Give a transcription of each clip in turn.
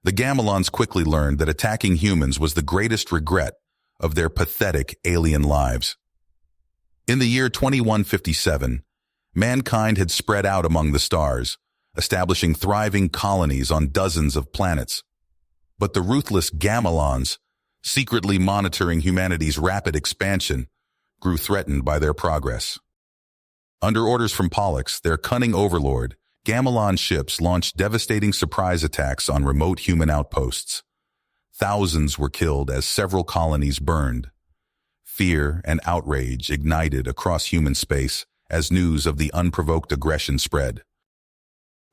The Gamilons quickly learned that attacking humans was the greatest regret of their pathetic alien lives. In the year 2157, mankind had spread out among the stars, establishing thriving colonies on dozens of planets. But the ruthless Gamilons, secretly monitoring humanity's rapid expansion, grew threatened by their progress. Under orders from Pollux, their cunning overlord, Gamilon ships launched devastating surprise attacks on remote human outposts. Thousands were killed as several colonies burned. Fear and outrage ignited across human space as news of the unprovoked aggression spread.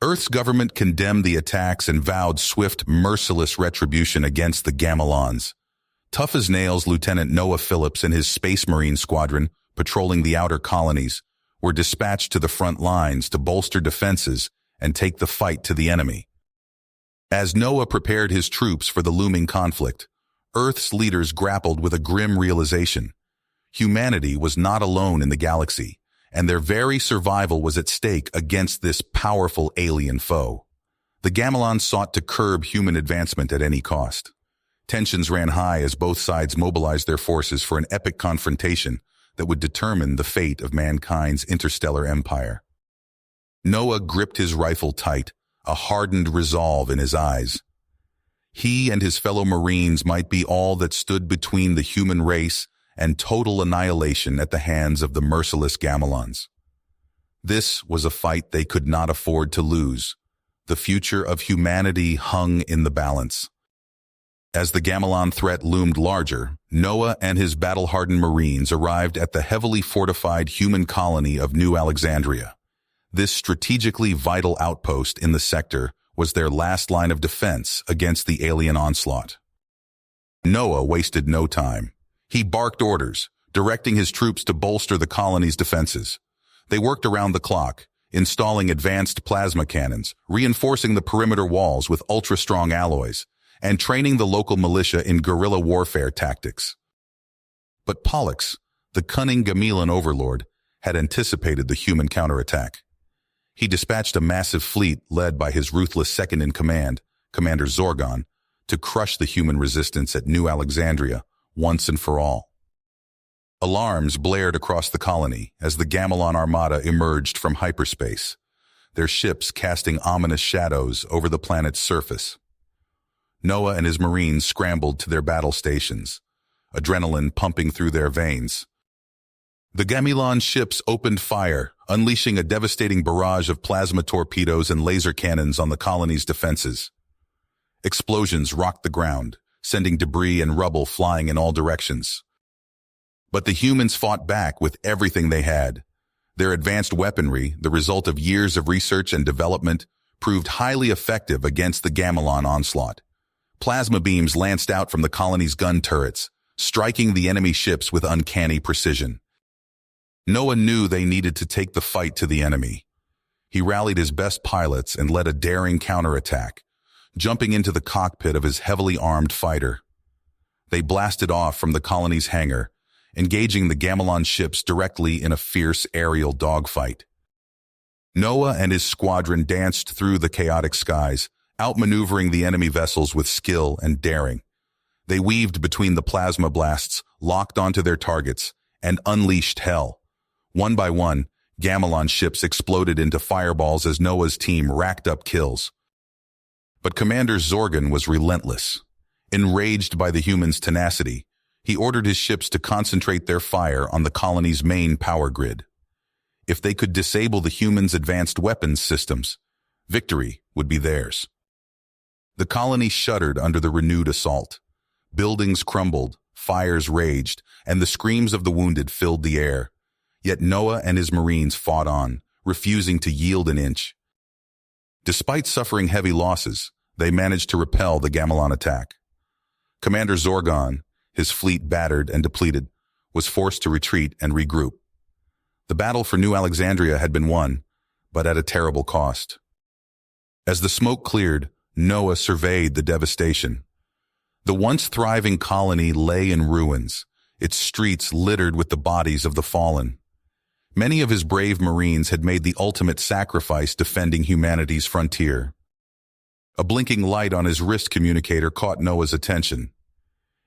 Earth's government condemned the attacks and vowed swift, merciless retribution against the Gamilons. Tough as nails, Lieutenant Noah Phillips and his Space Marine squadron, patrolling the outer colonies, were dispatched to the front lines to bolster defenses and take the fight to the enemy. As Noah prepared his troops for the looming conflict, Earth's leaders grappled with a grim realization. Humanity was not alone in the galaxy, and their very survival was at stake against this powerful alien foe. The Gamilons sought to curb human advancement at any cost. Tensions ran high as both sides mobilized their forces for an epic confrontation that would determine the fate of mankind's interstellar empire. Noah gripped his rifle tight, a hardened resolve in his eyes. He and his fellow Marines might be all that stood between the human race and total annihilation at the hands of the merciless Gamilons. This was a fight they could not afford to lose. The future of humanity hung in the balance. As the Gamilon threat loomed larger, Noah and his battle-hardened Marines arrived at the heavily fortified human colony of New Alexandria. This strategically vital outpost in the sector was their last line of defense against the alien onslaught. Noah wasted no time. He barked orders, directing his troops to bolster the colony's defenses. They worked around the clock, installing advanced plasma cannons, reinforcing the perimeter walls with ultra-strong alloys, and training the local militia in guerrilla warfare tactics. But Pollux, the cunning Gamilon overlord, had anticipated the human counterattack. He dispatched a massive fleet led by his ruthless second-in-command, Commander Zorgon, to crush the human resistance at New Alexandria once and for all. Alarms blared across the colony as the Gamilon armada emerged from hyperspace, their ships casting ominous shadows over the planet's surface. Noah and his Marines scrambled to their battle stations, adrenaline pumping through their veins. The Gamilon ships opened fire, unleashing a devastating barrage of plasma torpedoes and laser cannons on the colony's defenses. Explosions rocked the ground, sending debris and rubble flying in all directions. But the humans fought back with everything they had. Their advanced weaponry, the result of years of research and development, proved highly effective against the Gamilon onslaught. Plasma beams lanced out from the colony's gun turrets, striking the enemy ships with uncanny precision. Noah knew they needed to take the fight to the enemy. He rallied his best pilots and led a daring counterattack, jumping into the cockpit of his heavily armed fighter. They blasted off from the colony's hangar, engaging the Gamilon ships directly in a fierce aerial dogfight. Noah and his squadron danced through the chaotic skies, outmaneuvering the enemy vessels with skill and daring. They weaved between the plasma blasts, locked onto their targets, and unleashed hell. One by one, Gamilon ships exploded into fireballs as Noah's team racked up kills. But Commander Zorgon was relentless. Enraged by the humans' tenacity, he ordered his ships to concentrate their fire on the colony's main power grid. If they could disable the humans' advanced weapons systems, victory would be theirs. The colony shuddered under the renewed assault. Buildings crumbled, fires raged, and the screams of the wounded filled the air. Yet Noah and his Marines fought on, refusing to yield an inch. Despite suffering heavy losses, they managed to repel the Gamilon attack. Commander Zorgon, his fleet battered and depleted, was forced to retreat and regroup. The battle for New Alexandria had been won, but at a terrible cost. As the smoke cleared, Noah surveyed the devastation. The once thriving colony lay in ruins, its streets littered with the bodies of the fallen. Many of his brave Marines had made the ultimate sacrifice defending humanity's frontier. A blinking light on his wrist communicator caught Noah's attention.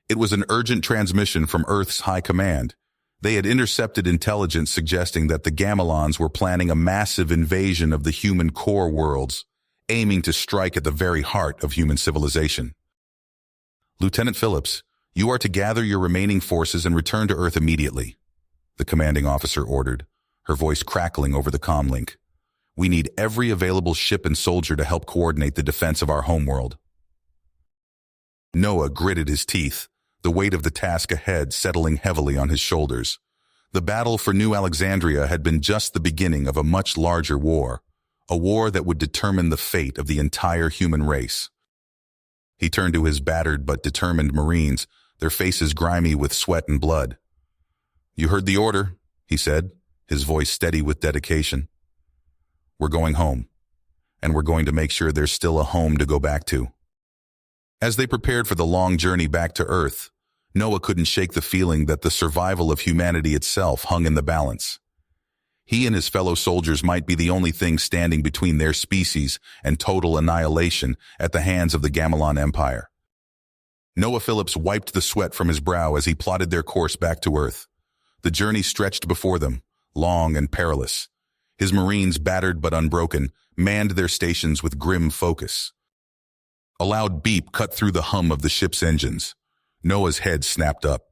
It was an urgent transmission from Earth's High Command. They had intercepted intelligence suggesting that the Gamelons were planning a massive invasion of the human core worlds, aiming to strike at the very heart of human civilization. Lieutenant Phillips, you are to gather your remaining forces and return to Earth immediately, the commanding officer ordered, her voice crackling over the comlink. We need every available ship and soldier to help coordinate the defense of our homeworld. Noah gritted his teeth, the weight of the task ahead settling heavily on his shoulders. The battle for New Alexandria had been just the beginning of a much larger war, a war that would determine the fate of the entire human race. He turned to his battered but determined Marines, their faces grimy with sweat and blood. You heard the order, he said, his voice steady with dedication. We're going home, and we're going to make sure there's still a home to go back to. As they prepared for the long journey back to Earth, Noah couldn't shake the feeling that the survival of humanity itself hung in the balance. He and his fellow soldiers might be the only thing standing between their species and total annihilation at the hands of the Gamelon Empire. Noah Phillips wiped the sweat from his brow as he plotted their course back to Earth. The journey stretched before them, long and perilous. His Marines, battered but unbroken, manned their stations with grim focus. A loud beep cut through the hum of the ship's engines. Noah's head snapped up.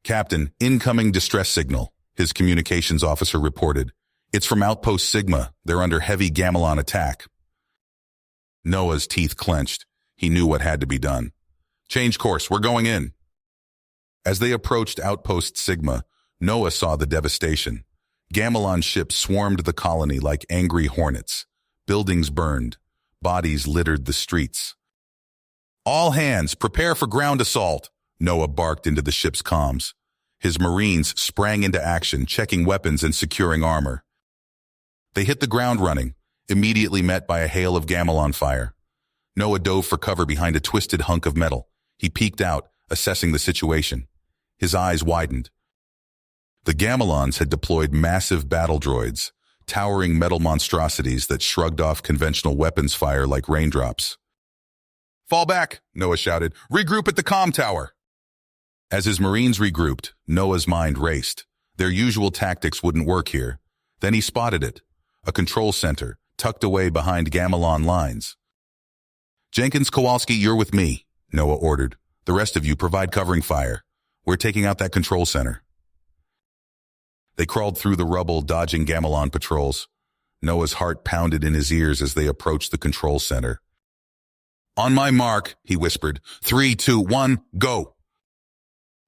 Captain, incoming distress signal, his communications officer reported. It's from Outpost Sigma. They're under heavy Gamelon attack. Noah's teeth clenched. He knew what had to be done. Change course, we're going in. As they approached Outpost Sigma, Noah saw the devastation. Gamelon ships swarmed the colony like angry hornets. Buildings burned. Bodies littered the streets. All hands, prepare for ground assault, Noah barked into the ship's comms. His Marines sprang into action, checking weapons and securing armor. They hit the ground running, immediately met by a hail of Gamelon fire. Noah dove for cover behind a twisted hunk of metal. He peeked out, assessing the situation. His eyes widened. The Gamelons had deployed massive battle droids, towering metal monstrosities that shrugged off conventional weapons fire like raindrops. Fall back, Noah shouted. Regroup at the comm tower. As his Marines regrouped, Noah's mind raced. Their usual tactics wouldn't work here. Then he spotted it, a control center, tucked away behind Gamelon lines. Jenkins, Kowalski, you're with me, Noah ordered. The rest of you provide covering fire. We're taking out that control center. They crawled through the rubble, dodging Gamelon patrols. Noah's heart pounded in his ears as they approached the control center. On my mark, he whispered. 3, 2, 1, go!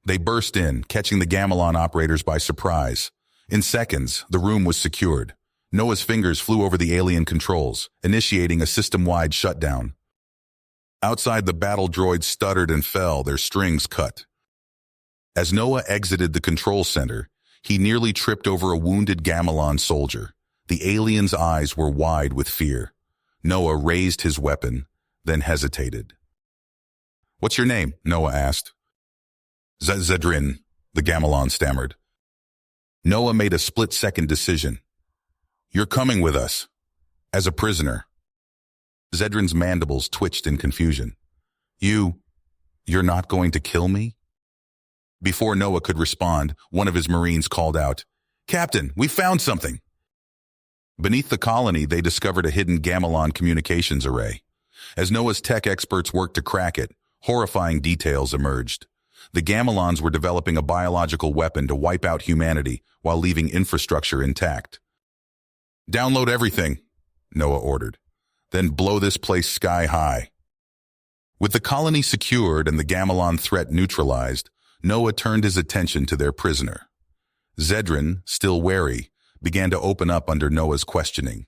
They burst in, catching the Gamelon operators by surprise. In seconds, the room was secured. Noah's fingers flew over the alien controls, initiating a system-wide shutdown. Outside, the battle droids stuttered and fell, their strings cut. As Noah exited the control center, he nearly tripped over a wounded Gamelon soldier. The alien's eyes were wide with fear. Noah raised his weapon, then hesitated. What's your name? Noah asked. Zedrin, the Gamelon stammered. Noah made a split-second decision. You're coming with us, as a prisoner. Zedrin's mandibles twitched in confusion. You're not going to kill me? Before Noah could respond, one of his Marines called out, Captain, we found something! Beneath the colony, they discovered a hidden Gamelon communications array. As Noah's tech experts worked to crack it, horrifying details emerged. The Gamelons were developing a biological weapon to wipe out humanity while leaving infrastructure intact. Download everything, Noah ordered. Then blow this place sky high. With the colony secured and the Gamelon threat neutralized, Noah turned his attention to their prisoner. Zedrin, still wary, began to open up under Noah's questioning.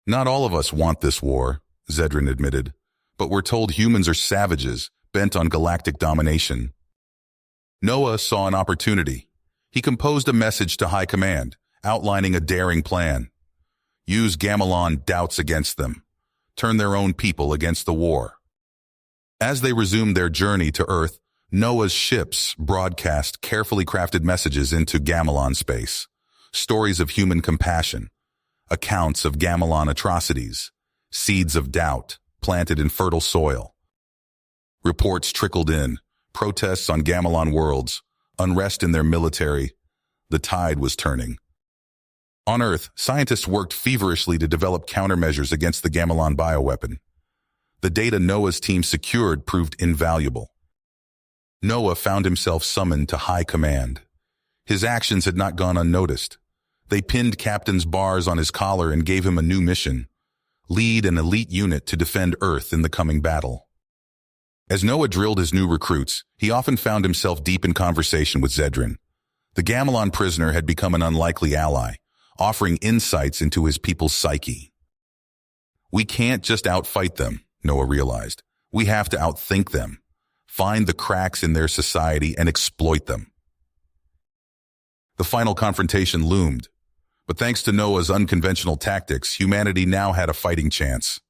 Not all of us want this war, Zedrin admitted, but we're told humans are savages, bent on galactic domination. Noah saw an opportunity. He composed a message to High Command, outlining a daring plan. Use Gamelon doubts against them. Turn their own people against the war. As they resumed their journey to Earth, Noah's ships broadcast carefully crafted messages into Gamelon space. Stories of human compassion, accounts of Gamelon atrocities, seeds of doubt planted in fertile soil. Reports trickled in, protests on Gamelon worlds, unrest in their military. The tide was turning. On Earth, scientists worked feverishly to develop countermeasures against the Gamelon bioweapon. The data Noah's team secured proved invaluable. Noah found himself summoned to high command. His actions had not gone unnoticed. They pinned Captain's bars on his collar and gave him a new mission: lead an elite unit to defend Earth in the coming battle. As Noah drilled his new recruits, he often found himself deep in conversation with Zedran. The Gamelon prisoner had become an unlikely ally, offering insights into his people's psyche. We can't just outfight them, Noah realized. We have to outthink them, find the cracks in their society and exploit them. The final confrontation loomed, but thanks to Noah's unconventional tactics, humanity now had a fighting chance.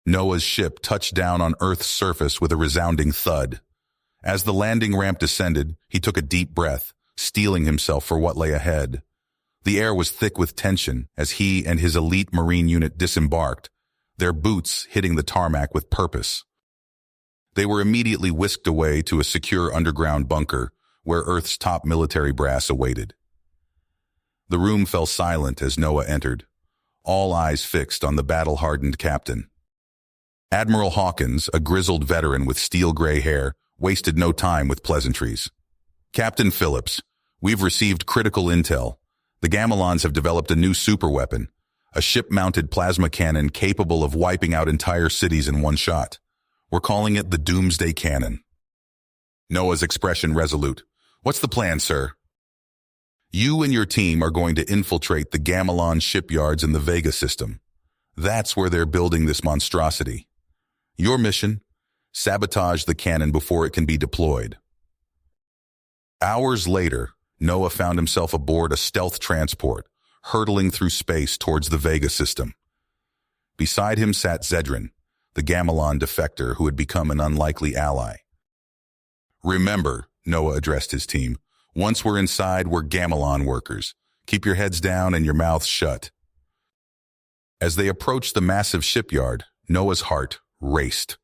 Noah's ship touched down on Earth's surface with a resounding thud. As the landing ramp descended, he took a deep breath, steeling himself for what lay ahead. The air was thick with tension as he and his elite marine unit disembarked, their boots hitting the tarmac with purpose. They were immediately whisked away to a secure underground bunker where Earth's top military brass awaited. The room fell silent as Noah entered, all eyes fixed on the battle-hardened captain. Admiral Hawkins, a grizzled veteran with steel-gray hair, wasted no time with pleasantries. "Captain Phillips, we've received critical intel. The Gamelons have developed a new superweapon, a ship-mounted plasma cannon capable of wiping out entire cities in one shot. We're calling it the Doomsday Cannon." Noah's expression resolute. "What's the plan, sir?" "You and your team are going to infiltrate the Gamelon shipyards in the Vega system. That's where they're building this monstrosity. Your mission? Sabotage the cannon before it can be deployed." Hours later, Noah found himself aboard a stealth transport, hurtling through space towards the Vega system. Beside him sat Zedran, the Gamelon defector who had become an unlikely ally. "Remember," Noah addressed his team, "once we're inside, we're Gamelon workers. Keep your heads down and your mouths shut." As they approached the massive shipyard, Noah's heart raced.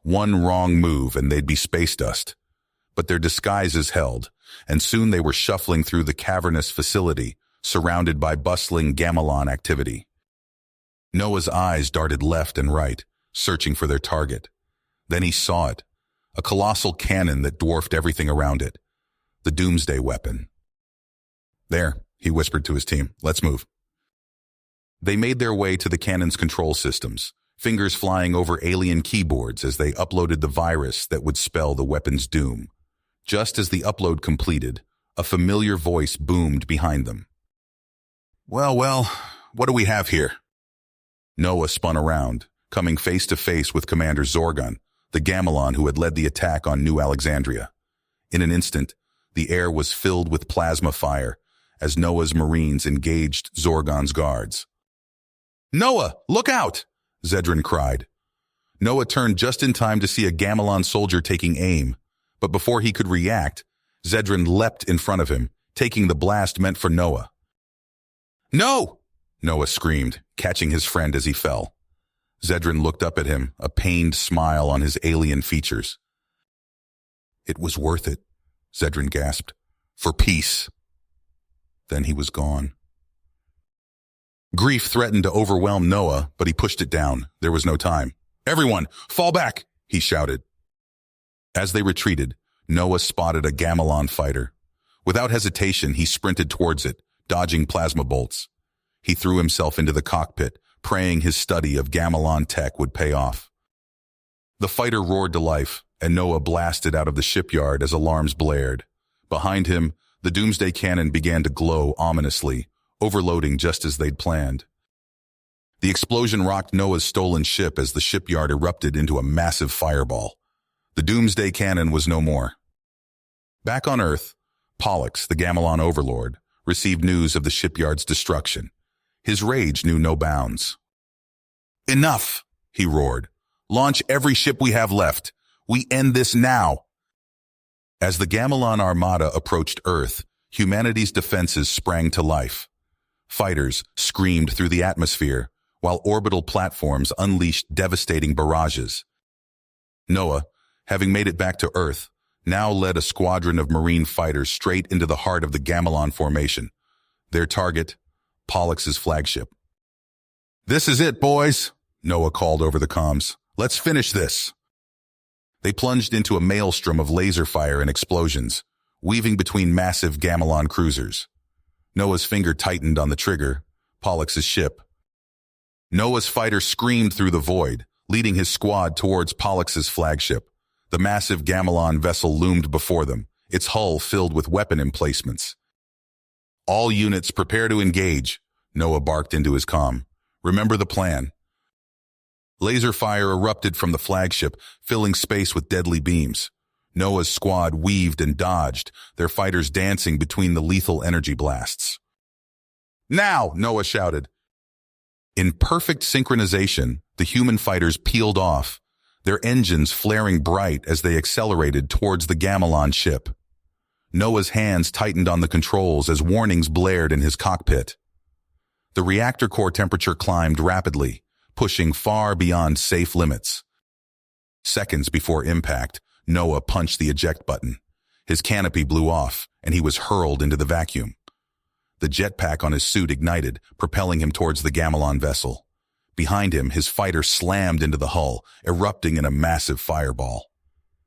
One wrong move and they'd be space dust. But their disguises held, and soon they were shuffling through the cavernous facility, surrounded by bustling Gamelon activity. Noah's eyes darted left and right, searching for their target. Then he saw it, a colossal cannon that dwarfed everything around it, the Doomsday weapon. "There," he whispered to his team, "let's move." They made their way to the cannon's control systems, fingers flying over alien keyboards as they uploaded the virus that would spell the weapon's doom. Just as the upload completed, a familiar voice boomed behind them. Well, what do we have here?" Noah spun around, coming face to face with Commander Zorgon, the Gamelon who had led the attack on New Alexandria. In an instant, the air was filled with plasma fire as Noah's Marines engaged Zorgon's guards. "Noah, look out!" Zedran cried. Noah turned just in time to see a Gamelon soldier taking aim, but before he could react, Zedran leapt in front of him, taking the blast meant for Noah. "No!" Noah screamed, catching his friend as he fell. Zedran looked up at him, a pained smile on his alien features. "It was worth it," Zedran gasped. "For peace." Then he was gone. Grief threatened to overwhelm Noah, but he pushed it down. There was no time. "Everyone, fall back!" he shouted. As they retreated, Noah spotted a Gamelon fighter. Without hesitation, he sprinted towards it, dodging plasma bolts. He threw himself into the cockpit, praying his study of Gamelon tech would pay off. The fighter roared to life, and Noah blasted out of the shipyard as alarms blared. Behind him, the Doomsday Cannon began to glow ominously, overloading just as they'd planned. The explosion rocked Noah's stolen ship as the shipyard erupted into a massive fireball. The Doomsday Cannon was no more. Back on Earth, Pollux, the Gamelon overlord, received news of the shipyard's destruction. His rage knew no bounds. "Enough!" he roared. "Launch every ship we have left. We end this now!" As the Gamelon armada approached Earth, humanity's defenses sprang to life. Fighters screamed through the atmosphere, while orbital platforms unleashed devastating barrages. Noah, having made it back to Earth, now led a squadron of marine fighters straight into the heart of the Gamelon formation. Their target, Pollux' flagship. "This is it, boys," Noah called over the comms. "Let's finish this." They plunged into a maelstrom of laser fire and explosions, weaving between massive Gamelon cruisers. Noah's finger tightened on the trigger, Pollux' ship. Noah's fighter screamed through the void, leading his squad towards Pollux' flagship. The massive Gamelon vessel loomed before them, its hull filled with weapon emplacements. "All units prepare to engage," Noah barked into his comm. "Remember the plan." Laser fire erupted from the flagship, filling space with deadly beams. Noah's squad weaved and dodged, their fighters dancing between the lethal energy blasts. "Now!" Noah shouted. In perfect synchronization, the human fighters peeled off, their engines flaring bright as they accelerated towards the Gamelon ship. Noah's hands tightened on the controls as warnings blared in his cockpit. The reactor core temperature climbed rapidly, pushing far beyond safe limits. Seconds before impact, Noah punched the eject button. His canopy blew off, and he was hurled into the vacuum. The jetpack on his suit ignited, propelling him towards the Gamelon vessel. Behind him, his fighter slammed into the hull, erupting in a massive fireball.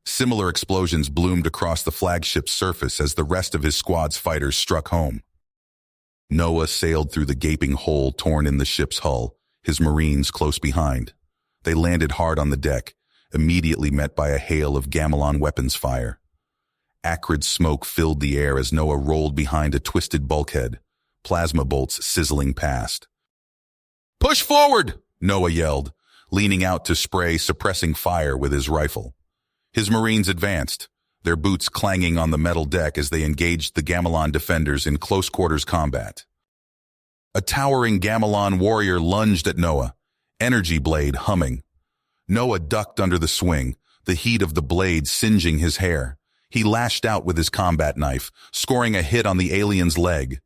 Similar explosions bloomed across the flagship's surface as the rest of his squad's fighters struck home. Noah sailed through the gaping hole torn in the ship's hull, his Marines close behind. They landed hard on the deck, immediately met by a hail of Gamelon weapons fire. Acrid smoke filled the air as Noah rolled behind a twisted bulkhead, plasma bolts sizzling past. "Push forward!" Noah yelled, leaning out to spray suppressing fire with his rifle. His Marines advanced, their boots clanging on the metal deck as they engaged the Gamelon defenders in close-quarters combat. A towering Gamelon warrior lunged at Noah, energy blade humming. Noah ducked under the swing, the heat of the blade singeing his hair. He lashed out with his combat knife, scoring a hit on the alien's leg.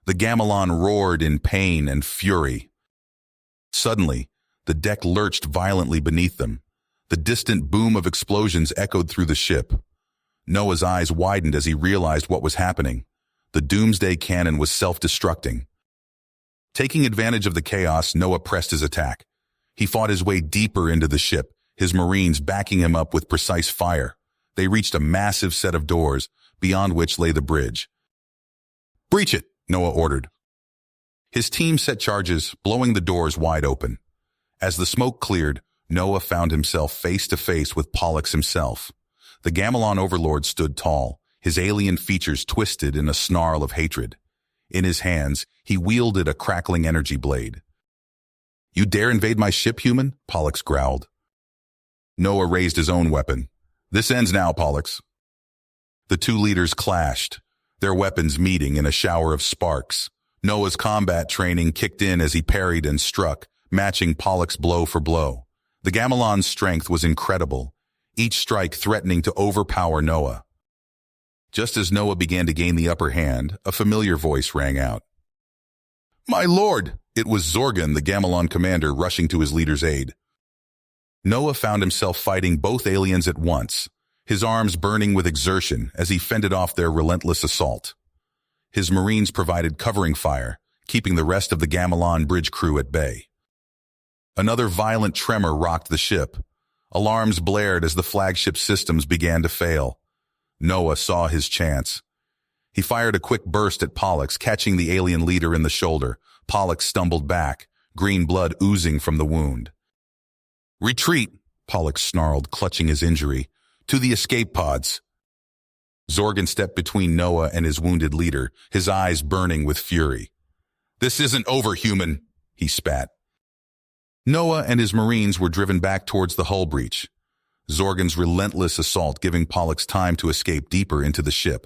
The Gamelon roared in pain and fury. Suddenly, the deck lurched violently beneath them. The distant boom of explosions echoed through the ship. Noah's eyes widened as he realized what was happening. The doomsday cannon was self-destructing. Taking advantage of the chaos, Noah pressed his attack. He fought his way deeper into the ship, his Marines backing him up with precise fire. They reached a massive set of doors, beyond which lay the bridge. "Breach it," Noah ordered. His team set charges, blowing the doors wide open. As the smoke cleared, Noah found himself face to face with Pollux himself. The Gamelon overlord stood tall, his alien features twisted in a snarl of hatred. In his hands, he wielded a crackling energy blade. "You dare invade my ship, human?" Pollux growled. Noah raised his own weapon. "This ends now, Pollux." The two leaders clashed, their weapons meeting in a shower of sparks. Noah's combat training kicked in as he parried and struck, matching Pollux blow for blow. The Gamelon's strength was incredible, each strike threatening to overpower Noah. Just as Noah began to gain the upper hand, a familiar voice rang out. "My lord!" It was Zorgan, the Gamelon commander, rushing to his leader's aid. Noah found himself fighting both aliens at once, his arms burning with exertion as he fended off their relentless assault. His Marines provided covering fire, keeping the rest of the Gamelon bridge crew at bay. Another violent tremor rocked the ship. Alarms blared as the flagship systems began to fail. Noah saw his chance. He fired a quick burst at Pollux, catching the alien leader in the shoulder. Pollux stumbled back, green blood oozing from the wound. "Retreat," Pollux snarled, clutching his injury. "To the escape pods." Zorgan stepped between Noah and his wounded leader, his eyes burning with fury. "This isn't over, human," he spat. Noah and his Marines were driven back towards the hull breach, Zorgan's relentless assault giving Pollux time to escape deeper into the ship.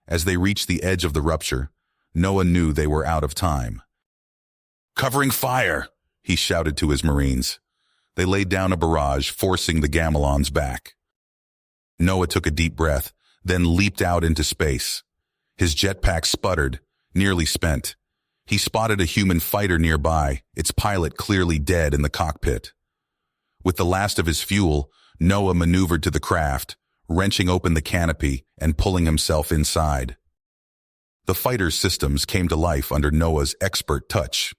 As they reached the edge of the rupture, Noah knew they were out of time. "Covering fire!" he shouted to his Marines. They laid down a barrage, forcing the Gamelons back. Noah took a deep breath, then leaped out into space. His jetpack sputtered, nearly spent. He spotted a human fighter nearby, its pilot clearly dead in the cockpit. With the last of his fuel, Noah maneuvered to the craft, wrenching open the canopy and pulling himself inside. The fighter's systems came to life under Noah's expert touch.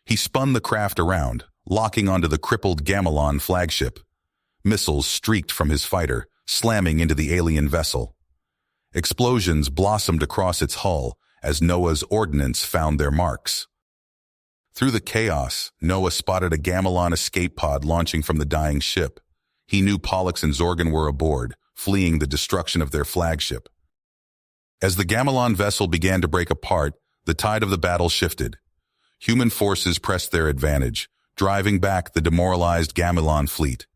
He spun the craft around, locking onto the crippled Gamelon flagship. Missiles streaked from his fighter, slamming into the alien vessel. Explosions blossomed across its hull as Noah's ordnance found their marks. Through the chaos, Noah spotted a Gamelon escape pod launching from the dying ship. He knew Pollux and Zorgan were aboard, fleeing the destruction of their flagship. As the Gamelon vessel began to break apart, the tide of the battle shifted. Human forces pressed their advantage, driving back the demoralized Gamelon fleet.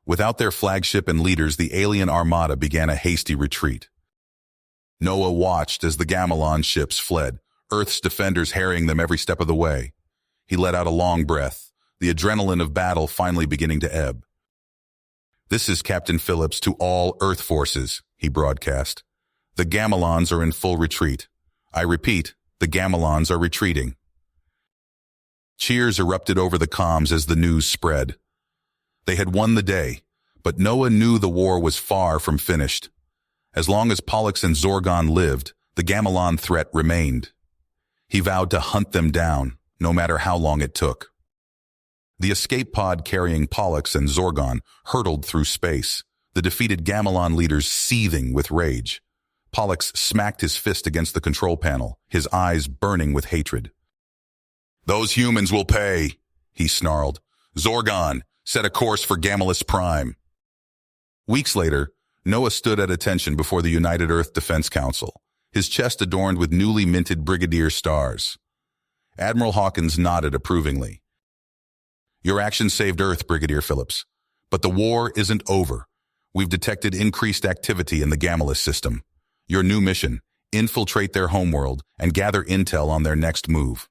Without their flagship and leaders, the alien armada began a hasty retreat. Noah watched as the Gamelon ships fled, Earth's defenders harrying them every step of the way. He let out a long breath, the adrenaline of battle finally beginning to ebb. "This is Captain Phillips to all Earth forces," he broadcast. "The Gamelons are in full retreat. I repeat, the Gamelons are retreating." Cheers erupted over the comms as the news spread. They had won the day, but Noah knew the war was far from finished. As long as Pollux and Zorgan lived, the Gamelon threat remained. He vowed to hunt them down, no matter how long it took. The escape pod carrying Pollux and Zorgan hurtled through space, the defeated Gamelon leaders seething with rage. Pollux smacked his fist against the control panel, his eyes burning with hatred. "Those humans will pay," he snarled. "Zorgan, set a course for Gamelus Prime." Weeks later, Noah stood at attention before the United Earth Defense Council, his chest adorned with newly minted brigadier stars. Admiral Hawkins nodded approvingly. "Your action saved Earth, Brigadier Phillips. But the war isn't over. We've detected increased activity in the Gamelus system. Your new mission, infiltrate their homeworld and gather intel on their next move."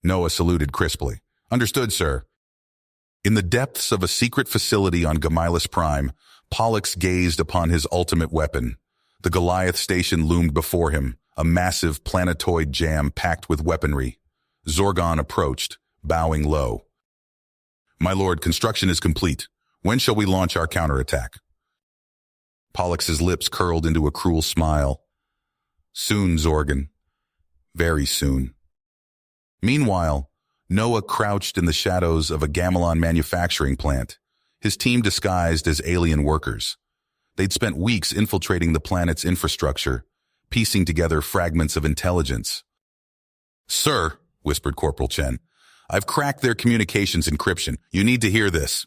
Noah saluted crisply. "Understood, sir." In the depths of a secret facility on Gamelus Prime, Pollux gazed upon his ultimate weapon. The Goliath station loomed before him, a massive planetoid jam packed with weaponry. Zorgan approached, bowing low. "My lord, construction is complete. When shall we launch our counterattack?" Pollux's lips curled into a cruel smile. "Soon, Zorgan. Very soon." Meanwhile, Noah crouched in the shadows of a Gamelon manufacturing plant, his team disguised as alien workers. They'd spent weeks infiltrating the planet's infrastructure, piecing together fragments of intelligence. "Sir," whispered Corporal Chen, "I've cracked their communications encryption. You need to hear this."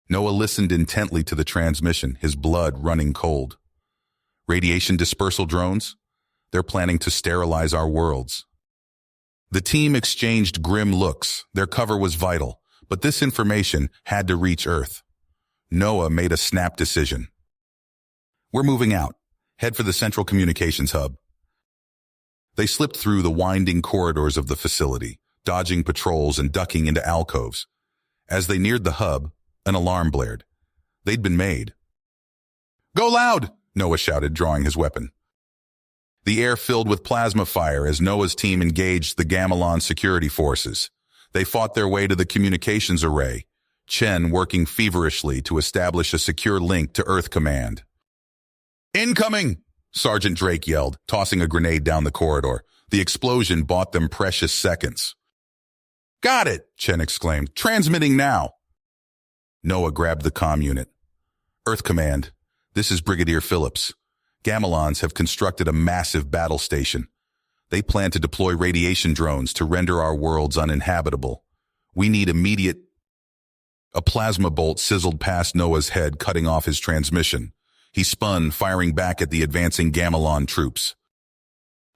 Noah listened intently to the transmission, his blood running cold. "Radiation dispersal drones? They're planning to sterilize our worlds." The team exchanged grim looks. Their cover was vital, but this information had to reach Earth. Noah made a snap decision. "We're moving out. Head for the central communications hub." They slipped through the winding corridors of the facility, dodging patrols and ducking into alcoves. As they neared the hub, an alarm blared. They'd been made. "Go loud!" Noah shouted, drawing his weapon. The air filled with plasma fire as Noah's team engaged the Gamelon security forces. They fought their way to the communications array, Chen working feverishly to establish a secure link to Earth Command. "Incoming!" Sergeant Drake yelled, tossing a grenade down the corridor. The explosion bought them precious seconds. "Got it!" Chen exclaimed. "Transmitting now!" Noah grabbed the comm unit. "Earth Command, this is Brigadier Phillips. Gamelons have constructed a massive battle station. They plan to deploy radiation drones to render our worlds uninhabitable. We need immediate..." A plasma bolt sizzled past Noah's head, cutting off his transmission. He spun, firing back at the advancing Gamelon troops.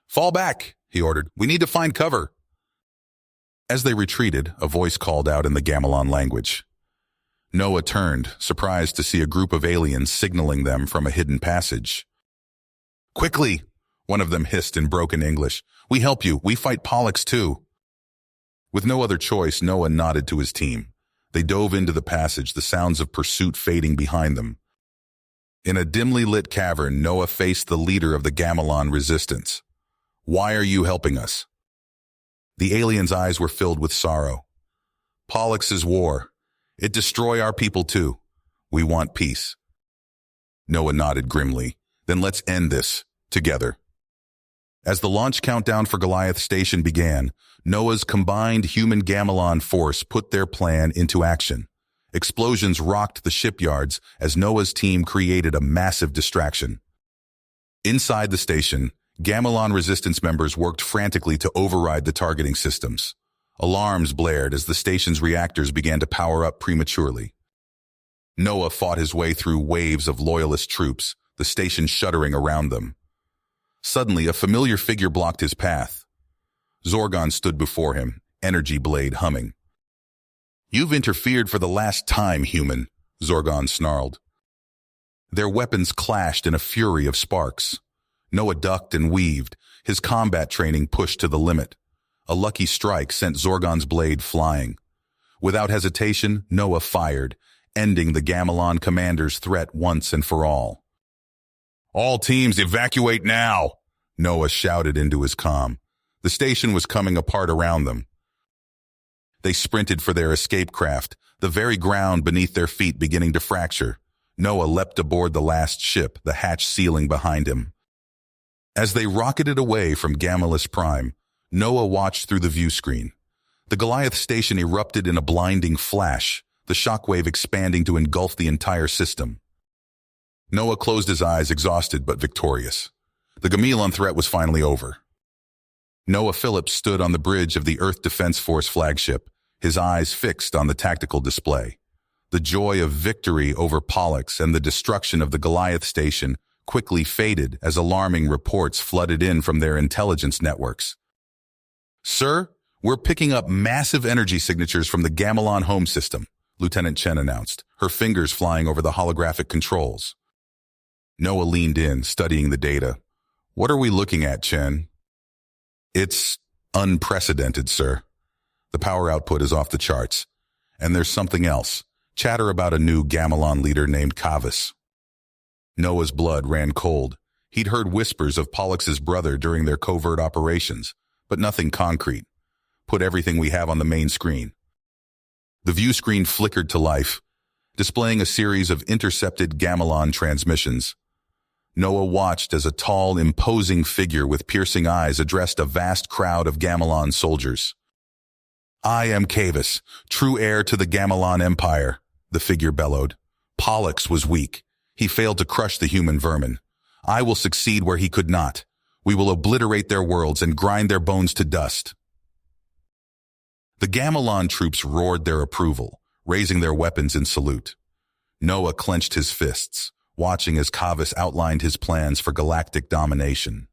"Fall back," he ordered. "We need to find cover." As they retreated, a voice called out in the Gamelon language. Noah turned, surprised to see a group of aliens signaling them from a hidden passage. "Quickly!" one of them hissed in broken English. "We help you. We fight Pollux too." With no other choice, Noah nodded to his team. They dove into the passage, the sounds of pursuit fading behind them. In a dimly lit cavern, Noah faced the leader of the Gamelon resistance. Why are you helping us? The alien's eyes were filled with sorrow. Pollux' war. It destroy our people too. We want peace. Noah nodded grimly. Then let's end this, together. As the launch countdown for Goliath Station began, Noah's combined human Gamelon force put their plan into action. Explosions rocked the shipyards as Noah's team created a massive distraction. Inside the station, Gamelon resistance members worked frantically to override the targeting systems. Alarms blared as the station's reactors began to power up prematurely. Noah fought his way through waves of loyalist troops, the station shuddering around them. Suddenly, a familiar figure blocked his path. Zorgon stood before him, energy blade humming. "You've interfered for the last time, human," Zorgon snarled. Their weapons clashed in a fury of sparks. Noah ducked and weaved, his combat training pushed to the limit. A lucky strike sent Zorgon's blade flying. Without hesitation, Noah fired, ending the Gamelon commander's threat once and for all. "All teams evacuate now!" Noah shouted into his comm. The station was coming apart around them. They sprinted for their escape craft, the very ground beneath their feet beginning to fracture. Noah leapt aboard the last ship, the hatch sealing behind him. As they rocketed away from Gamelus Prime, Noah watched through the view screen. The Goliath station erupted in a blinding flash, the shockwave expanding to engulf the entire system. Noah closed his eyes, exhausted but victorious. The Gamelon threat was finally over. Noah Phillips stood on the bridge of the Earth Defense Force flagship, his eyes fixed on the tactical display. The joy of victory over Pollux and the destruction of the Goliath station quickly faded as alarming reports flooded in from their intelligence networks. "Sir, we're picking up massive energy signatures from the Gamelon home system," Lieutenant Chen announced, her fingers flying over the holographic controls. Noah leaned in, studying the data. "What are we looking at, Chen?" "It's unprecedented, sir. The power output is off the charts. And there's something else. Chatter about a new Gamelon leader named Kavis." Noah's blood ran cold. He'd heard whispers of Pollux's brother during their covert operations, but nothing concrete. "Put everything we have on the main screen." The view screen flickered to life, displaying a series of intercepted Gamelon transmissions. Noah watched as a tall, imposing figure with piercing eyes addressed a vast crowd of Gamelon soldiers. "I am Kavis, true heir to the Gamelon Empire," the figure bellowed. "Pollux was weak. He failed to crush the human vermin. I will succeed where he could not. We will obliterate their worlds and grind their bones to dust." The Gamelon troops roared their approval, raising their weapons in salute. Noah clenched his fists, watching as Kavis outlined his plans for galactic domination.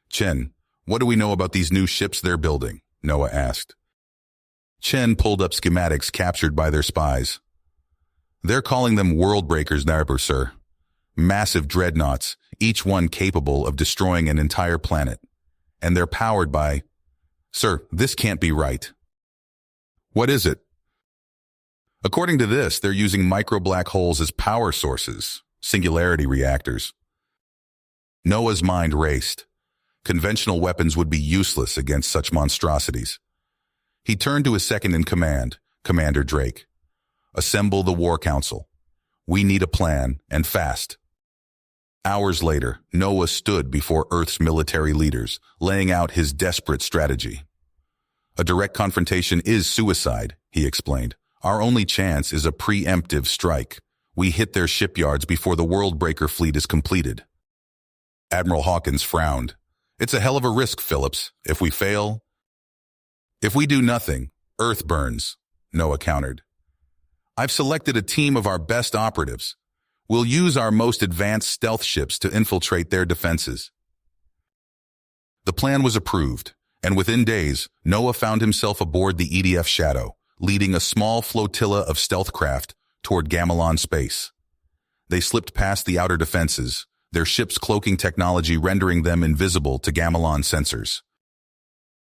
"Chen, what do we know about these new ships they're building?" Noah asked. Chen pulled up schematics captured by their spies. "They're calling them world breakers now, sir. Massive dreadnoughts, each one capable of destroying an entire planet. And they're powered by... Sir, this can't be right." "What is it?" "According to this, they're using micro-black holes as power sources, singularity reactors." Noah's mind raced. Conventional weapons would be useless against such monstrosities. He turned to his second-in-command, Commander Drake. "Assemble the War Council. We need a plan, and fast." Hours later, Noah stood before Earth's military leaders, laying out his desperate strategy. "A direct confrontation is suicide," he explained. "Our only chance is a preemptive strike. We hit their shipyards before the Worldbreaker fleet is completed." Admiral Hawkins frowned. "It's a hell of a risk, Phillips. If we fail..." "If we do nothing, Earth burns," Noah countered. "I've selected a team of our best operatives. We'll use our most advanced stealth ships to infiltrate their defenses." The plan was approved, and within days, Noah found himself aboard the EDF Shadow, leading a small flotilla of stealth craft toward Gamelon space. They slipped past the outer defenses, their ship's cloaking technology rendering them invisible to Gamelon sensors.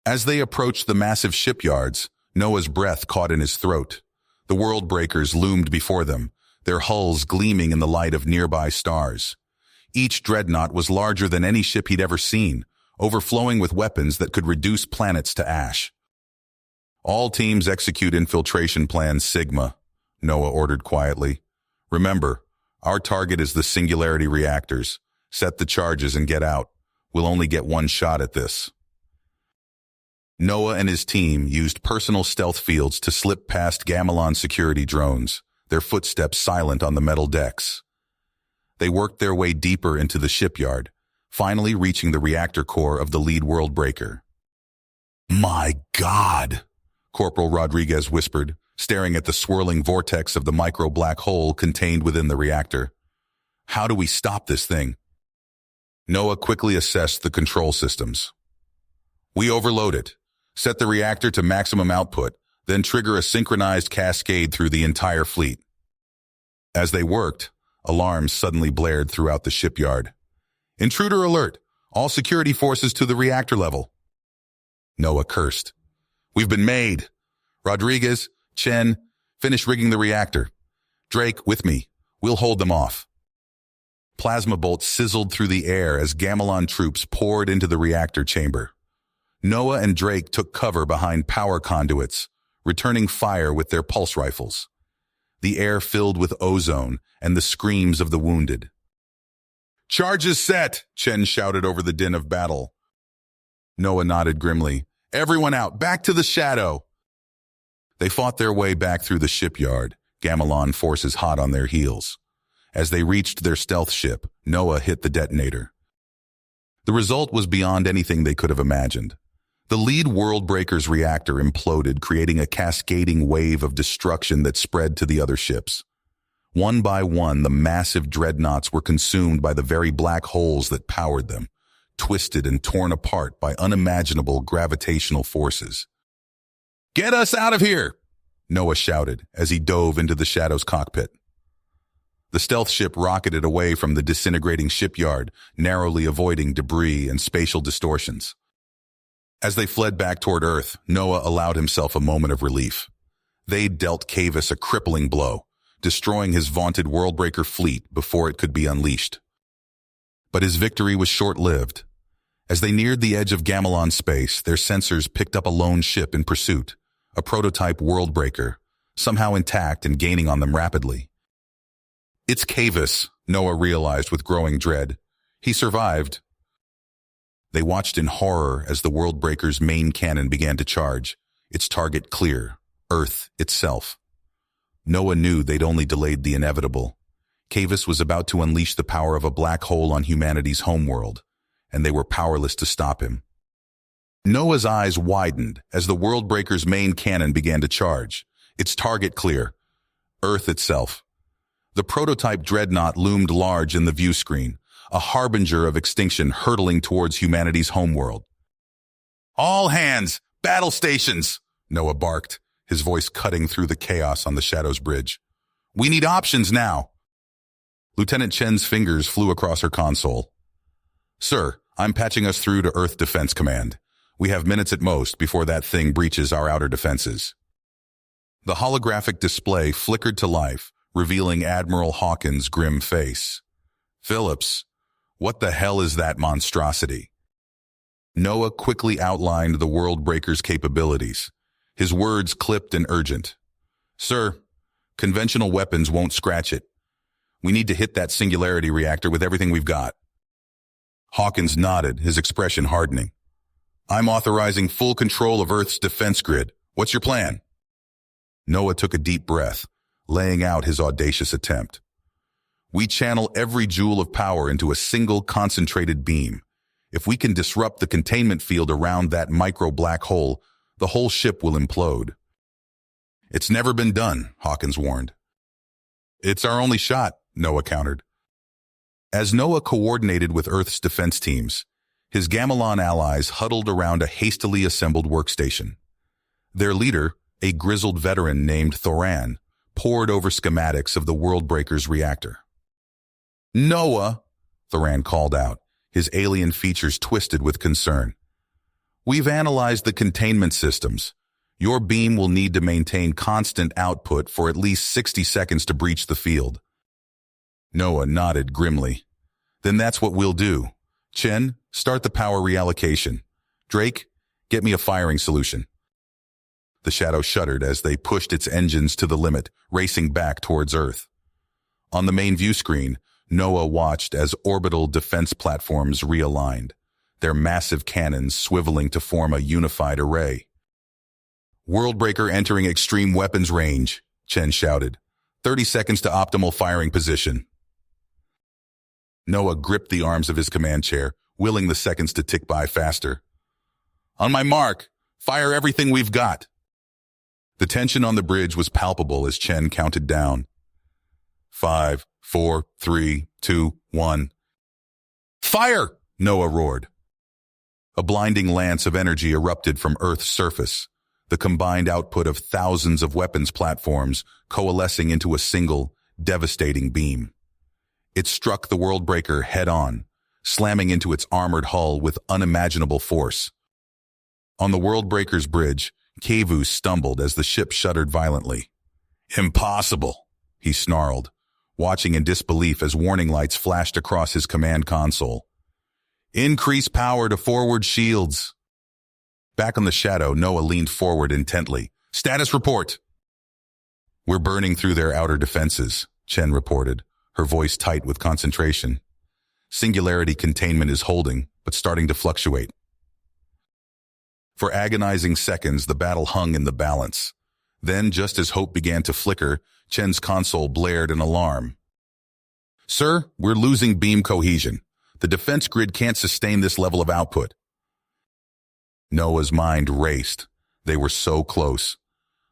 As they approached the massive shipyards, Noah's breath caught in his throat. The world breakers loomed before them, their hulls gleaming in the light of nearby stars. Each dreadnought was larger than any ship he'd ever seen, overflowing with weapons that could reduce planets to ash. All teams execute infiltration plan Sigma, Noah ordered quietly. Remember, our target is the singularity reactors. Set the charges and get out. We'll only get one shot at this. Noah and his team used personal stealth fields to slip past Gamelon security drones, their footsteps silent on the metal decks. They worked their way deeper into the shipyard, finally reaching the reactor core of the lead world breaker. "My God," Corporal Rodriguez whispered, staring at the swirling vortex of the micro-black hole contained within the reactor. "How do we stop this thing?" Noah quickly assessed the control systems. "We overload it. Set the reactor to maximum output, then trigger a synchronized cascade through the entire fleet." As they worked, alarms suddenly blared throughout the shipyard. "Intruder alert! All security forces to the reactor level." Noah cursed. "We've been made. Rodriguez, Chen, finish rigging the reactor. Drake, with me. We'll hold them off." Plasma bolts sizzled through the air as Gamelon troops poured into the reactor chamber. Noah and Drake took cover behind power conduits, returning fire with their pulse rifles. The air filled with ozone and the screams of the wounded. "Charges set," Chen shouted over the din of battle. Noah nodded grimly. "Everyone out, back to the shadow." They fought their way back through the shipyard, Gamelon forces hot on their heels. As they reached their stealth ship, Noah hit the detonator. The result was beyond anything they could have imagined. The lead world breaker's reactor imploded, creating a cascading wave of destruction that spread to the other ships. One by one, the massive dreadnoughts were consumed by the very black holes that powered them, twisted and torn apart by unimaginable gravitational forces. "Get us out of here!" Noah shouted as he dove into the Shadow's cockpit. The stealth ship rocketed away from the disintegrating shipyard, narrowly avoiding debris and spatial distortions. As they fled back toward Earth, Noah allowed himself a moment of relief. They'd dealt Cavis a crippling blow, destroying his vaunted Worldbreaker fleet before it could be unleashed. But his victory was short-lived. As they neared the edge of Gamelon space, their sensors picked up a lone ship in pursuit, a prototype Worldbreaker, somehow intact and gaining on them rapidly. "It's Cavis," Noah realized with growing dread. "He survived." They watched in horror as the Worldbreaker's main cannon began to charge, its target clear, Earth itself. Noah knew they'd only delayed the inevitable. Cavis was about to unleash the power of a black hole on humanity's homeworld, and they were powerless to stop him. Noah's eyes widened as the Worldbreaker's main cannon began to charge, its target clear, Earth itself. The prototype dreadnought loomed large in the view screen, a harbinger of extinction hurtling towards humanity's homeworld. "All hands! Battle stations!" Noah barked, his voice cutting through the chaos on the Shadow's bridge. "We need options now!" Lieutenant Chen's fingers flew across her console. "Sir, I'm patching us through to Earth Defense Command. We have minutes at most before that thing breaches our outer defenses." The holographic display flickered to life, revealing Admiral Hawkins' grim face. "Phillips, what the hell is that monstrosity?" Noah quickly outlined the Worldbreaker's capabilities, his words clipped and urgent. "Sir, conventional weapons won't scratch it. We need to hit that singularity reactor with everything we've got." Hawkins nodded, his expression hardening. "I'm authorizing full control of Earth's defense grid. What's your plan?" Noah took a deep breath, laying out his audacious attempt. "We channel every joule of power into a single concentrated beam. If we can disrupt the containment field around that micro-black hole, the whole ship will implode." "It's never been done," Hawkins warned. "It's our only shot," Noah countered. As Noah coordinated with Earth's defense teams, his Gamelon allies huddled around a hastily assembled workstation. Their leader, a grizzled veteran named Thoran, pored over schematics of the Worldbreaker's reactor. "Noah," Thoran called out, his alien features twisted with concern. "We've analyzed the containment systems. Your beam will need to maintain constant output for at least 60 seconds to breach the field." Noah nodded grimly. "Then that's what we'll do. Chen, Start the power reallocation. Drake, get me a firing solution. The shadow shuddered as they pushed its engines to the limit, racing back towards Earth. On the main view screen, Noah watched as orbital defense platforms realigned, their massive cannons swiveling to form a unified array. Worldbreaker entering extreme weapons range, Chen shouted. 30 seconds to optimal firing position. Noah gripped the arms of his command chair, willing the seconds to tick by faster. On my mark, fire everything we've got. The tension on the bridge was palpable as Chen counted down. 5, 4, 3, 2, 1. Fire! Noah roared. A blinding lance of energy erupted from Earth's surface, the combined output of thousands of weapons platforms coalescing into a single, devastating beam. It struck the Worldbreaker head-on, slamming into its armored hull with unimaginable force. On the Worldbreaker's bridge, Kevu stumbled as the ship shuddered violently. Impossible, he snarled, watching in disbelief as warning lights flashed across his command console. Increase power to forward shields. Back on the shadow, Noah leaned forward intently. Status report. We're burning through their outer defenses, Chen reported, her voice tight with concentration. Singularity containment is holding, but starting to fluctuate. For agonizing seconds, the battle hung in the balance. Then, just as hope began to flicker, Chen's console blared an alarm. Sir, we're losing beam cohesion. The defense grid can't sustain this level of output. Noah's mind raced. They were so close.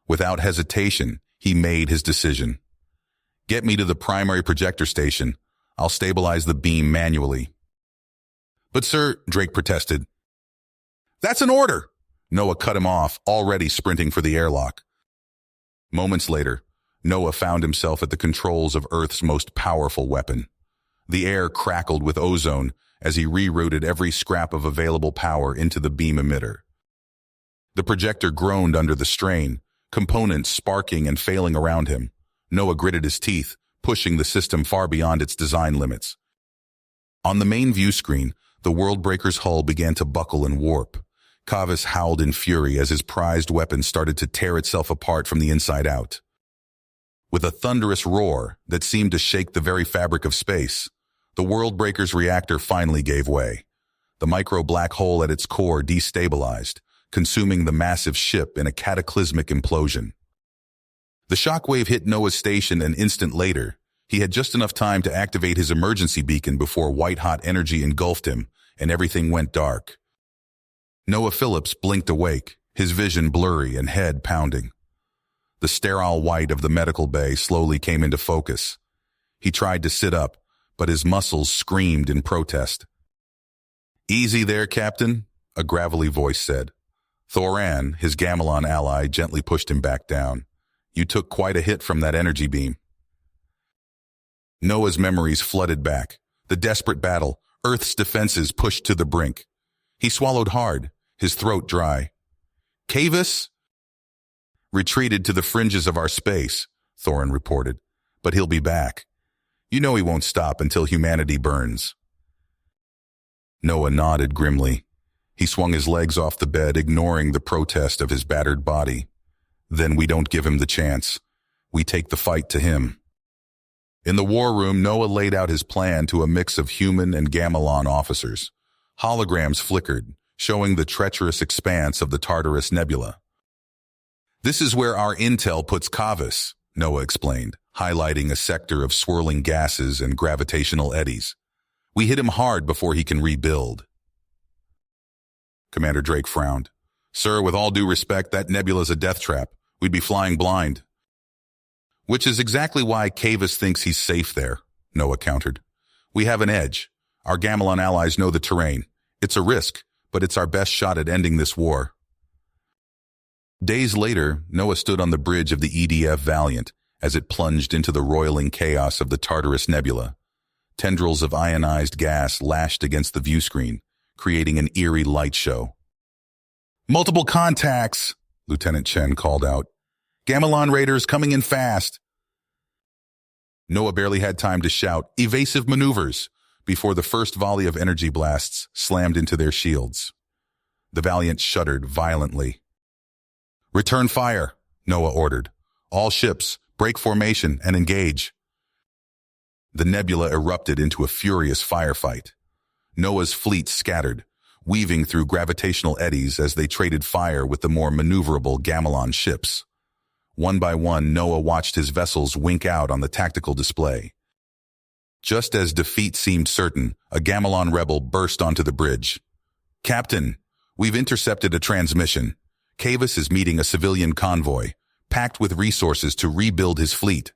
Without hesitation, he made his decision. Get me to the primary projector station. I'll stabilize the beam manually. But sir, Drake protested. That's an order! Noah cut him off, already sprinting for the airlock. Moments later, Noah found himself at the controls of Earth's most powerful weapon. The air crackled with ozone as he rerouted every scrap of available power into the beam emitter. The projector groaned under the strain, components sparking and failing around him. Noah gritted his teeth, pushing the system far beyond its design limits. On the main view screen, the Worldbreaker's hull began to buckle and warp. Kavis howled in fury as his prized weapon started to tear itself apart from the inside out. With a thunderous roar that seemed to shake the very fabric of space, the Worldbreaker's reactor finally gave way. The micro-black hole at its core destabilized, consuming the massive ship in a cataclysmic implosion. The shockwave hit Noah's station an instant later. He had just enough time to activate his emergency beacon before white-hot energy engulfed him, and everything went dark. Noah Phillips blinked awake, his vision blurry and head pounding. The sterile white of the medical bay slowly came into focus. He tried to sit up, but his muscles screamed in protest. Easy there, Captain, a gravelly voice said. Thoran, his Gamelon ally, gently pushed him back down. You took quite a hit from that energy beam. Noah's memories flooded back. The desperate battle, Earth's defenses pushed to the brink. He swallowed hard, his throat dry. Kavis? Retreated to the fringes of our space, Thorin reported. But he'll be back. You know he won't stop until humanity burns. Noah nodded grimly. He swung his legs off the bed, ignoring the protest of his battered body. Then we don't give him the chance. We take the fight to him. In the war room, Noah laid out his plan to a mix of human and Gamelon officers. Holograms flickered, showing the treacherous expanse of the Tartarus Nebula. This is where our intel puts Kavis, Noah explained, highlighting a sector of swirling gases and gravitational eddies. We hit him hard before he can rebuild. Commander Drake frowned. Sir, with all due respect, that nebula's a death trap. We'd be flying blind. Which is exactly why Kavis thinks he's safe there, Noah countered. We have an edge. Our Gamelon allies know the terrain. It's a risk, but it's our best shot at ending this war. Days later, Noah stood on the bridge of the EDF Valiant as it plunged into the roiling chaos of the Tartarus Nebula. Tendrils of ionized gas lashed against the view screen, creating an eerie light show. Multiple contacts, Lieutenant Chen called out. Gamelon raiders coming in fast. Noah barely had time to shout, evasive maneuvers, before the first volley of energy blasts slammed into their shields. The Valiant shuddered violently. "Return fire," Noah ordered. "All ships, break formation and engage." The nebula erupted into a furious firefight. Noah's fleet scattered, weaving through gravitational eddies as they traded fire with the more maneuverable Gamelon ships. One by one, Noah watched his vessels wink out on the tactical display. Just as defeat seemed certain, a Gamelon rebel burst onto the bridge. "Captain, we've intercepted a transmission. Cavis is meeting a civilian convoy, packed with resources to rebuild his fleet."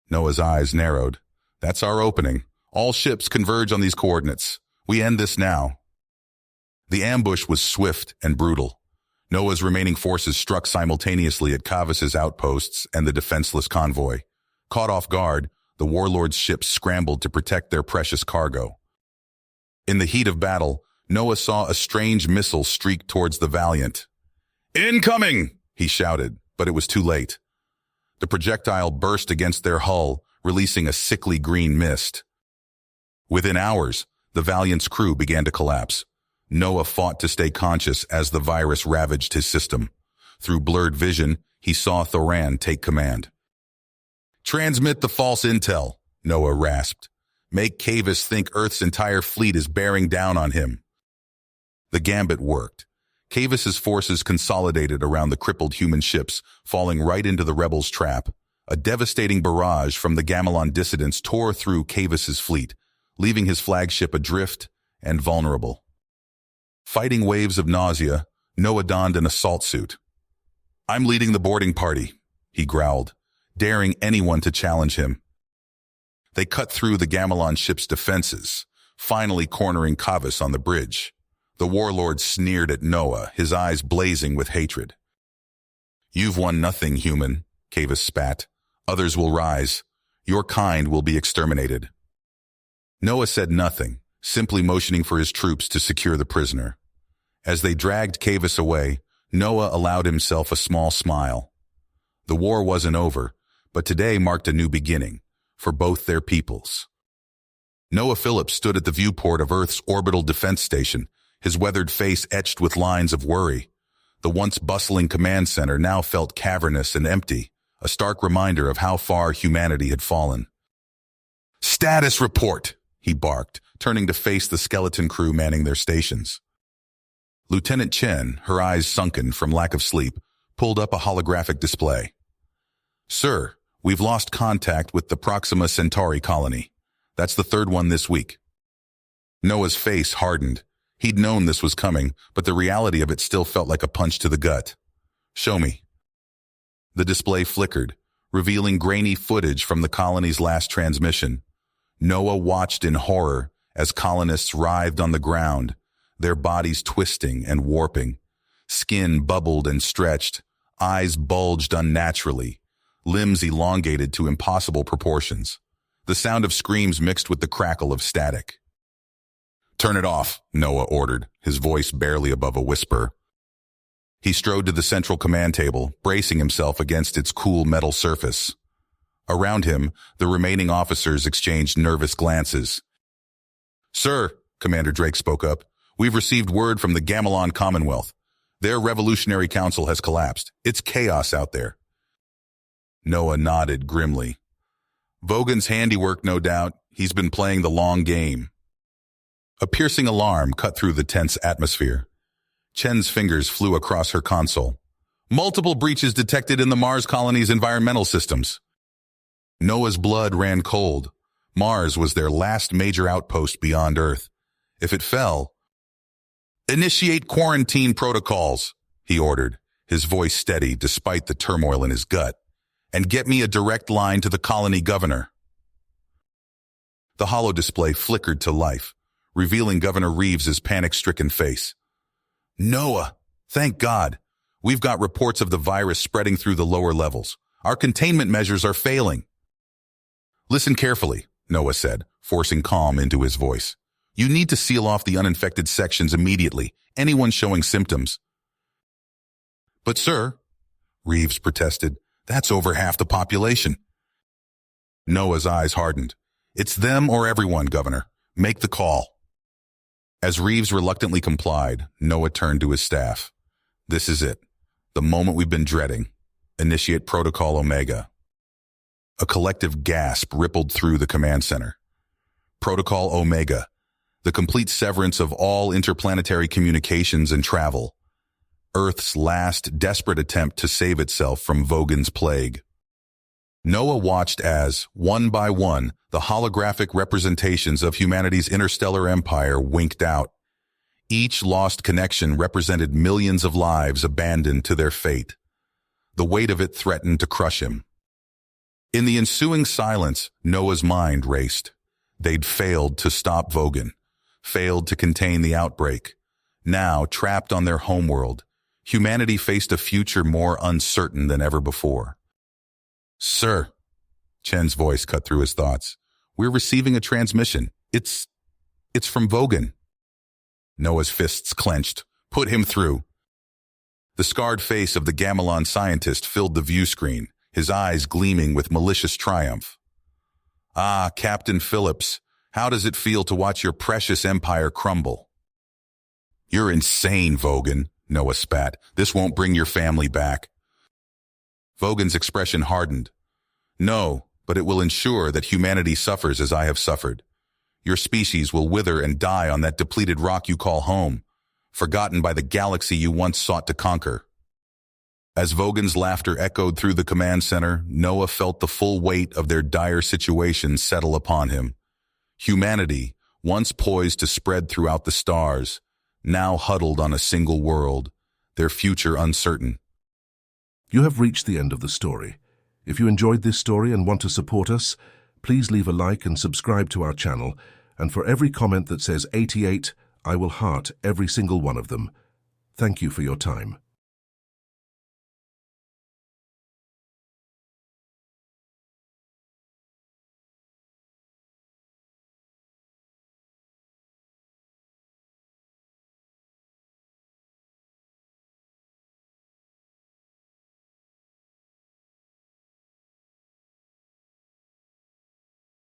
Noah's eyes narrowed. "That's our opening. All ships converge on these coordinates. We end this now." The ambush was swift and brutal. Noah's remaining forces struck simultaneously at Cavis's outposts and the defenseless convoy. Caught off guard, the warlord's ships scrambled to protect their precious cargo. In the heat of battle, Noah saw a strange missile streak towards the Valiant. "Incoming!" he shouted, but it was too late. The projectile burst against their hull, releasing a sickly green mist. Within hours, the Valiant's crew began to collapse. Noah fought to stay conscious as the virus ravaged his system. Through blurred vision, he saw Thoran take command. "Transmit the false intel," Noah rasped. "Make Cavis think Earth's entire fleet is bearing down on him." The gambit worked. Cavis's forces consolidated around the crippled human ships, falling right into the rebels' trap. A devastating barrage from the Gamelon dissidents tore through Cavis's fleet, leaving his flagship adrift and vulnerable. Fighting waves of nausea, Noah donned an assault suit. "I'm leading the boarding party," he growled, daring anyone to challenge him. They cut through the Gamelon ship's defenses, finally cornering Cavis on the bridge. The warlord sneered at Noah, his eyes blazing with hatred. "You've won nothing, human," Cavis spat. "Others will rise. Your kind will be exterminated." Noah said nothing, simply motioning for his troops to secure the prisoner. As they dragged Cavis away, Noah allowed himself a small smile. The war wasn't over, but today marked a new beginning for both their peoples. Noah Phillips stood at the viewport of Earth's orbital defense station, his weathered face etched with lines of worry. The once bustling command center now felt cavernous and empty, a stark reminder of how far humanity had fallen. "Status report!" he barked, turning to face the skeleton crew manning their stations. Lieutenant Chen, her eyes sunken from lack of sleep, pulled up a holographic display. "Sir, we've lost contact with the Proxima Centauri colony. That's the third one this week." Noah's face hardened. He'd known this was coming, but the reality of it still felt like a punch to the gut. "Show me." The display flickered, revealing grainy footage from the colony's last transmission. Noah watched in horror as colonists writhed on the ground, their bodies twisting and warping. Skin bubbled and stretched, eyes bulged unnaturally, limbs elongated to impossible proportions. The sound of screams mixed with the crackle of static. "Turn it off," Noah ordered, his voice barely above a whisper. He strode to the central command table, bracing himself against its cool metal surface. Around him, the remaining officers exchanged nervous glances. "Sir," Commander Drake spoke up, "we've received word from the Gamelon Commonwealth. Their revolutionary council has collapsed. It's chaos out there." Noah nodded grimly. "Vogan's handiwork, no doubt. He's been playing the long game." A piercing alarm cut through the tense atmosphere. Chen's fingers flew across her console. "Multiple breaches detected in the Mars colony's environmental systems." Noah's blood ran cold. Mars was their last major outpost beyond Earth. If it fell... "Initiate quarantine protocols," he ordered, his voice steady despite the turmoil in his gut. "And get me a direct line to the colony governor." The holo display flickered to life, revealing Governor Reeves's panic-stricken face. "Noah, thank God. We've got reports of the virus spreading through the lower levels. Our containment measures are failing." "Listen carefully," Noah said, forcing calm into his voice. "You need to seal off the uninfected sections immediately, anyone showing symptoms." "But sir," Reeves protested, "that's over half the population." Noah's eyes hardened. "It's them or everyone, Governor. Make the call. As Reeves reluctantly complied, Noah turned to his staff. This is it. The moment we've been dreading. Initiate Protocol Omega. A collective gasp rippled through the command center. Protocol Omega. The complete severance of all interplanetary communications and travel. Earth's last desperate attempt to save itself from Vogan's plague. Noah watched as, one by one, the holographic representations of humanity's interstellar empire winked out. Each lost connection represented millions of lives abandoned to their fate. The weight of it threatened to crush him. In the ensuing silence, Noah's mind raced. They'd failed to stop Vogan, failed to contain the outbreak. Now, trapped on their homeworld, humanity faced a future more uncertain than ever before. Sir, Chen's voice cut through his thoughts. We're receiving a transmission. It's from Vogan. Noah's fists clenched. Put him through. The scarred face of the Gamelon scientist filled the view screen, his eyes gleaming with malicious triumph. Ah, Captain Phillips, how does it feel to watch your precious empire crumble? You're insane, Vogan, Noah spat. This won't bring your family back. Vogan's expression hardened. No, but it will ensure that humanity suffers as I have suffered. Your species will wither and die on that depleted rock you call home, forgotten by the galaxy you once sought to conquer. As Vogan's laughter echoed through the command center, Noah felt the full weight of their dire situation settle upon him. Humanity, once poised to spread throughout the stars, now huddled on a single world, their future uncertain. You have reached the end of the story. If you enjoyed this story and want to support us, please leave a like and subscribe to our channel, and for every comment that says 88, I will heart every single one of them. Thank you for your time.